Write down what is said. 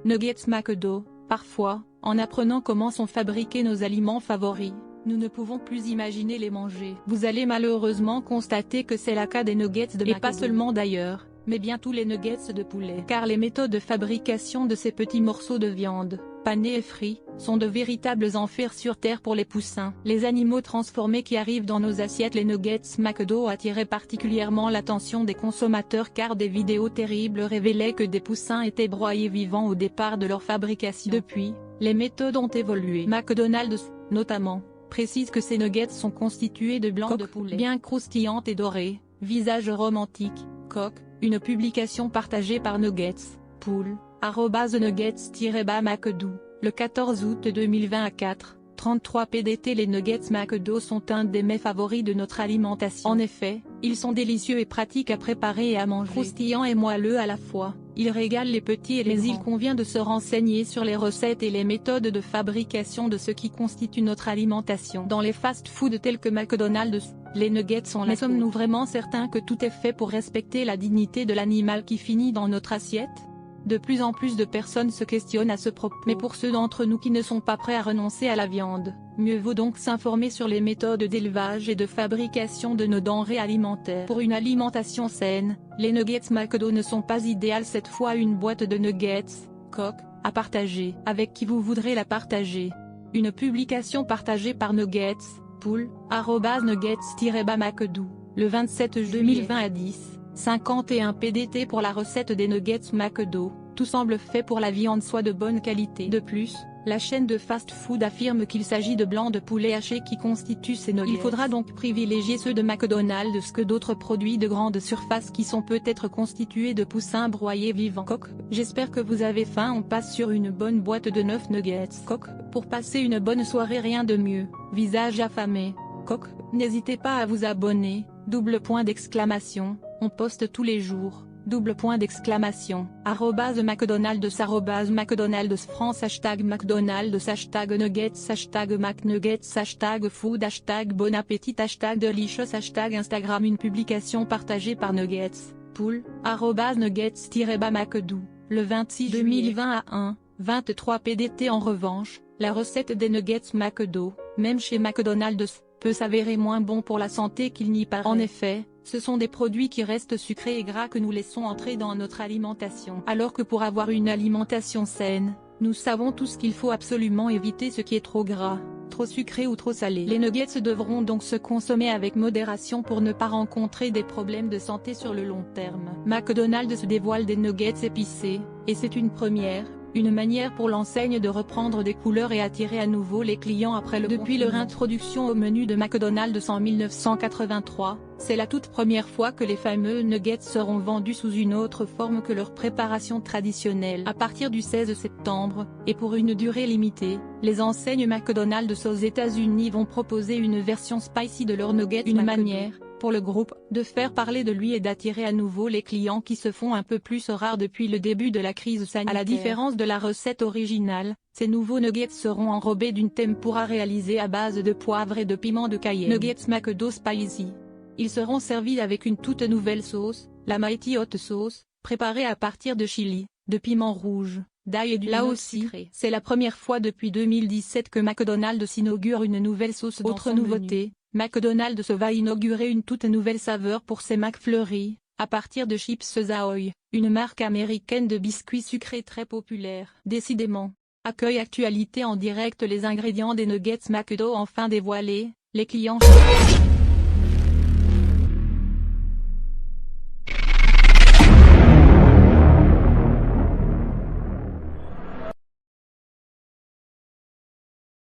Nuggets McDo. Parfois, en apprenant comment sont fabriqués nos aliments favoris, nous ne pouvons plus imaginer les manger. Vous allez malheureusement constater que c'est le cas des nuggets de McDo. Et pas seulement d'ailleurs, mais bien tous les nuggets de poulet. Car les méthodes de fabrication de ces petits morceaux de viande, panés et frits, sont de véritables enfers sur terre pour les poussins. Les animaux transformés qui arrivent dans nos assiettes. Les nuggets McDo attiraient particulièrement l'attention des consommateurs car des vidéos terribles révélaient que des poussins étaient broyés vivants au départ de leur fabrication. Depuis, les méthodes ont évolué. McDonald's, notamment, précise que ces nuggets sont constitués de blanc de poulet bien croustillante et doré, visage romantique, coque. Une publication partagée par Nuggets, Pool, @nuggets-McDo, le 14 août 2020 à 4:33 PDT. Les nuggets McDo sont un des mets favoris de notre alimentation. En effet, ils sont délicieux et pratiques à préparer et à manger. Croustillants et moelleux à la fois, ils régalent les petits et les grands. Mais il convient de se renseigner sur les recettes et les méthodes de fabrication de ce qui constitue notre alimentation. Dans les fast-foods tels que McDonald's, les nuggets sont là. Mais sommes-nous vraiment certains que tout est fait pour respecter la dignité de l'animal qui finit dans notre assiette? De plus en plus de personnes se questionnent à ce propos. Mais pour ceux d'entre nous qui ne sont pas prêts à renoncer à la viande, mieux vaut donc s'informer sur les méthodes d'élevage et de fabrication de nos denrées alimentaires. Pour une alimentation saine, les nuggets McDo ne sont pas idéales. Cette fois une boîte de nuggets, coque, à partager. Avec qui vous voudrez la partager? Une publication partagée par Nuggets, Pool, @nuggets-McDo, le 27 juillet 2020 à 10:51 PDT pour la recette des nuggets McDo. Tout semble fait pour la viande soit de bonne qualité. De plus, la chaîne de fast-food affirme qu'il s'agit de blanc de poulet haché qui constitue ces nuggets. Il faudra donc privilégier ceux de McDonald's que d'autres produits de grande surface qui sont peut-être constitués de poussins broyés vivants. Coq, j'espère que vous avez faim. On passe sur une bonne boîte de 9 nuggets. Coq, pour passer une bonne soirée rien de mieux. Visage affamé. Coq, n'hésitez pas à vous abonner. ! On poste tous les jours. ! @McDonald's @McDonald's France #McDonald's #Nuggets #McNuggets #Food #Bon appétit #Delicious Instagram. Une publication partagée par Nuggets, Pool, @nuggets-McDo, le 26 juillet 2020 à 1:23 PDT. En revanche, la recette des nuggets McDo, même chez McDonald's, peut s'avérer moins bon pour la santé qu'il n'y paraît. En effet, ce sont des produits qui restent sucrés et gras que nous laissons entrer dans notre alimentation. Alors que pour avoir une alimentation saine, nous savons tous qu'il faut absolument éviter ce qui est trop gras, trop sucré ou trop salé. Les nuggets devront donc se consommer avec modération pour ne pas rencontrer des problèmes de santé sur le long terme. McDonald's dévoile des nuggets épicés, et c'est une première. Une manière pour l'enseigne de reprendre des couleurs et attirer à nouveau les clients après le confinement. Depuis leur introduction au menu de McDonald's en 1983, c'est la toute première fois que les fameux nuggets seront vendus sous une autre forme que leur préparation traditionnelle. À partir du 16 septembre, et pour une durée limitée, les enseignes McDonald's aux États-Unis vont proposer une version spicy de leurs nuggets. Une manière, pour le groupe, de faire parler de lui et d'attirer à nouveau les clients qui se font un peu plus rares depuis le début de la crise sanitaire. À la différence de la recette originale, ces nouveaux nuggets seront enrobés d'une tempura réalisée à base de poivre et de piment de Cayenne. Nuggets McDo Spicy. Ils seront servis avec une toute nouvelle sauce, la Mighty Hot Sauce, préparée à partir de chili, de piment rouge, d'ail et d'une note sucrée. C'est la première fois depuis 2017 que McDonald's inaugure une nouvelle sauce dans son nouveauté. McDonald's va inaugurer une toute nouvelle saveur pour ses McFlurry, à partir de Chips Ahoy, une marque américaine de biscuits sucrés très populaire. Décidément, accueil actualité en direct. Les ingrédients des nuggets McDo enfin dévoilés, les clients